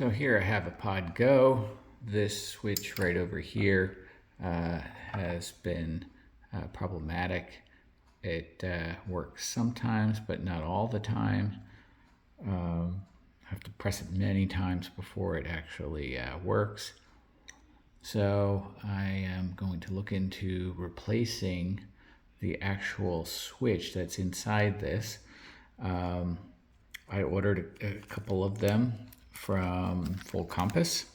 So here I have a Pod Go. This switch right over here has been problematic. It works sometimes, but not all the time. I have to press it many times before it actually works. So I am going to look into replacing the actual switch that's inside this. I ordered a couple of them from Full Compass,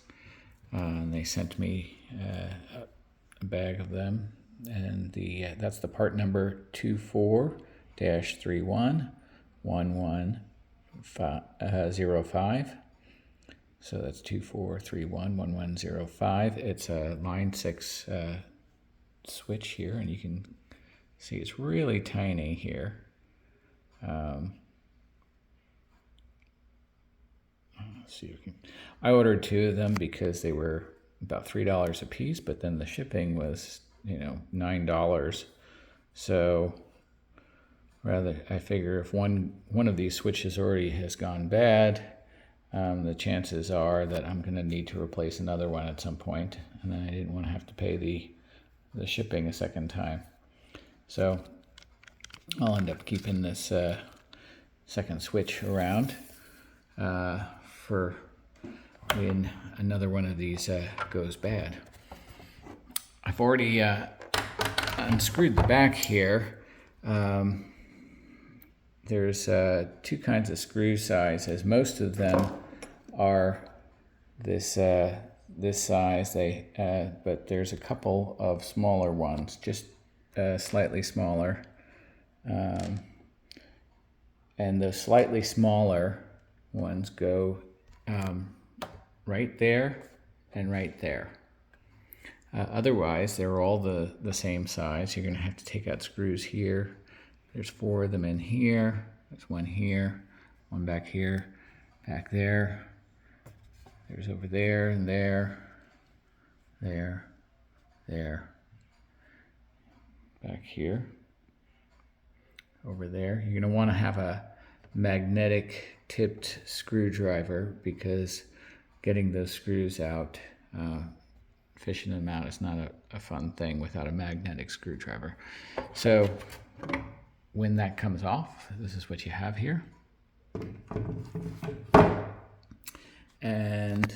and they sent me a bag of them, and that's the part number 24-311105. So that's 24311105. It's a line 6 switch here, and you can see it's really tiny here. Let's see, I ordered 2 of them because they were about $3 a piece, but then the shipping was, $9. So I figure if one of these switches already has gone bad, the chances are that I'm going to need to replace another one at some point, and then I didn't want to have to pay the shipping a second time. So I'll end up keeping this second switch around for when another one of these goes bad. I've already unscrewed the back here. There's 2 kinds of screw sizes. Most of them are this size. But there's a couple of smaller ones, just slightly smaller. And the slightly smaller ones go right there and right there. Otherwise, they're all the same size. You're going to have to take out screws here. There's 4 of them in here. There's one here, one back here, back there. There's over there and there, there, back here, over there. You're going to want to have a magnetic tipped screwdriver because getting those screws out, fishing them out is not a fun thing without a magnetic screwdriver. So when that comes off, this is what you have here. And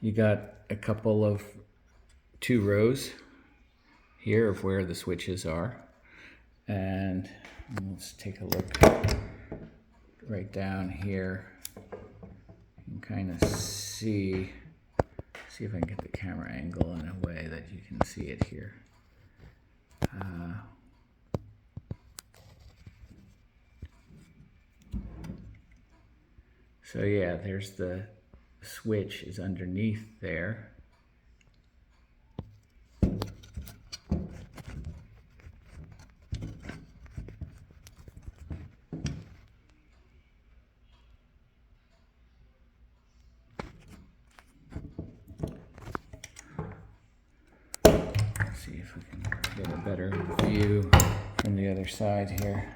you got a couple of 2 rows here of where the switches are. And let's take a look right down here and kind of see if I can get the camera angle in a way that you can see it here. So yeah, there's the switch is underneath there. Let's see if we can get a better view from the other side here.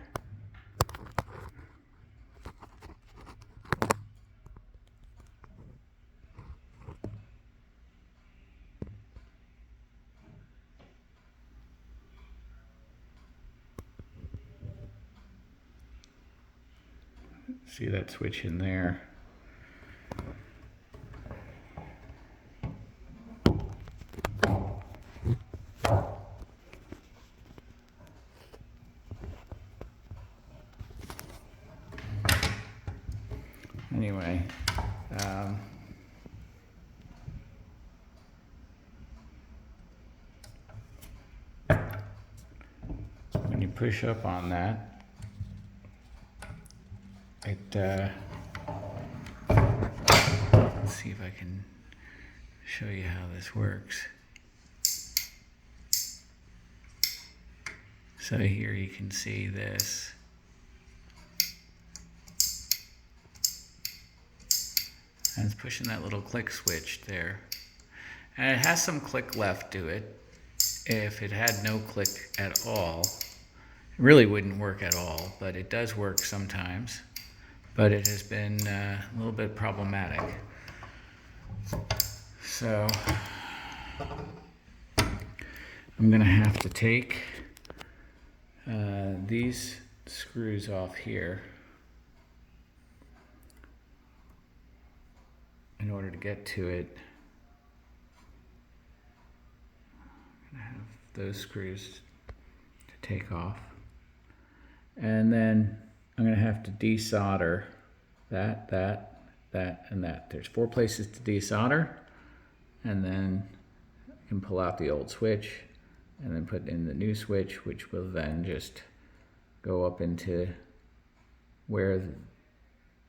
See that switch in there? Anyway, when you push up on that, let's see if I can show you how this works. So here you can see this. And it's pushing that little click switch there. And it has some click left to it. If it had no click at all, it really wouldn't work at all, but it does work sometimes. but it has been a little bit problematic. So I'm gonna have to take these screws off here in order to get to it. I'm gonna have those screws to take off, and then I'm gonna have to desolder that, and that. There's 4 places to desolder, and then I can pull out the old switch and then put in the new switch, which will then just go up into where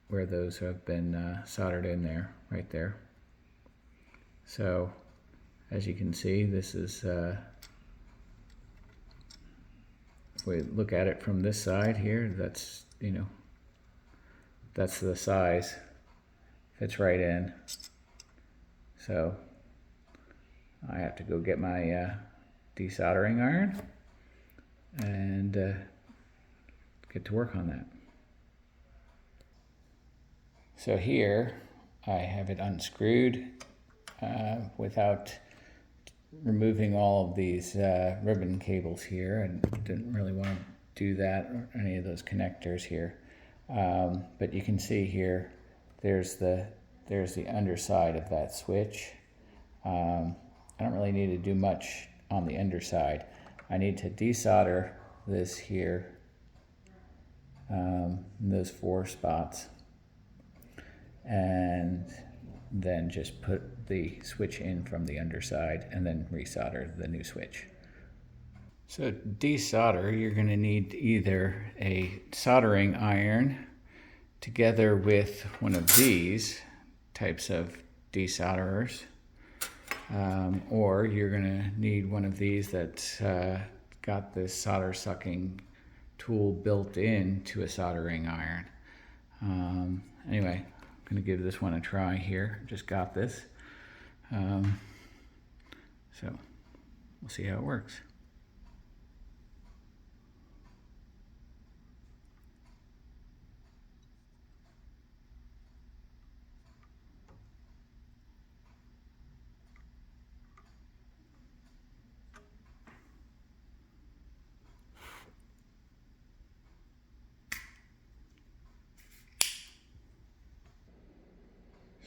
those have been soldered in there, right there. So as you can see, this is, if we look at it from this side here, that's, you know, that's the size, fits right in. So I have to go get my desoldering iron and get to work on that. So here I have it unscrewed without removing all of these ribbon cables here. I didn't really want to do that, or any of those connectors here. But you can see here, there's the underside of that switch. I don't really need to do much on the underside. I need to desolder this here, those 4 spots, and then just put the switch in from the underside and then resolder the new switch. So desolder, you're going to need either a soldering iron together with one of these types of desolderers, or you're going to need one of these that's got this solder sucking tool built in to a soldering iron. Anyway, I'm going to give this one a try here. Just got this. So we'll see how it works.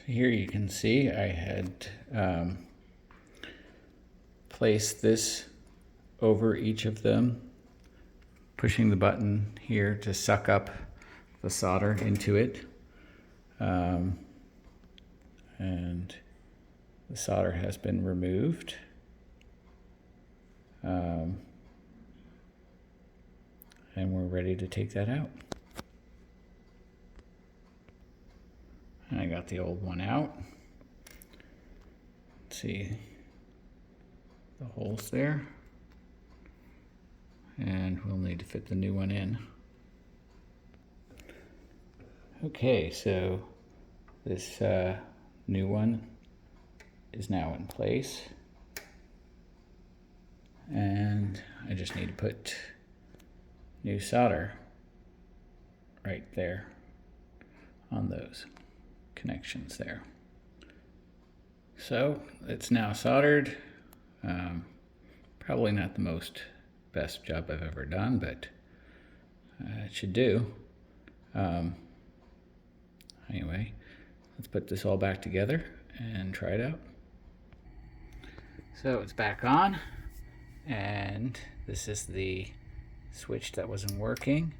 Here you can see I had placed this over each of them, pushing the button here to suck up the solder into it. And the solder has been removed. And we're ready to take that out. And I got the old one out. Let's see the holes there. And we'll need to fit the new one in. Okay, so this new one is now in place. And I just need to put new solder right there on those connections there. So it's now soldered. Probably not the best job I've ever done, but it should do. Anyway, let's put this all back together and try it out. So it's back on, and this is the switch that wasn't working.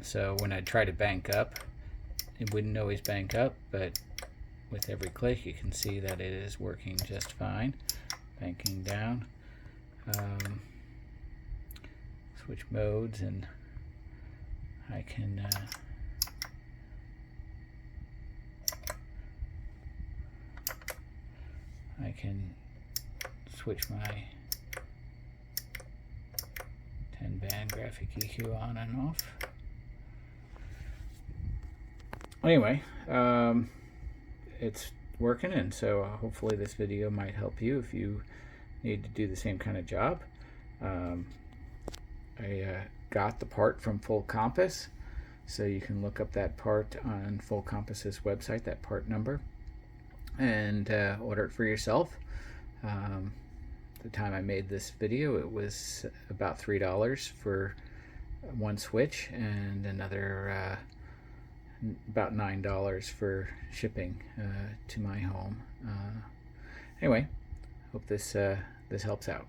So when I try to bank up, it wouldn't always bank up, but with every click you can see that it is working just fine. Banking down. Switch modes, and I can switch my 10-band graphic EQ on and off. Anyway, it's working, and so hopefully this video might help you if you need to do the same kind of job. I got the part from Full Compass, So you can look up that part on Full Compass's website, that part number, and order it for yourself. The time I made this video, it was about $3 for one switch, and another about $9 for shipping to my home. Anyway, hope this helps out.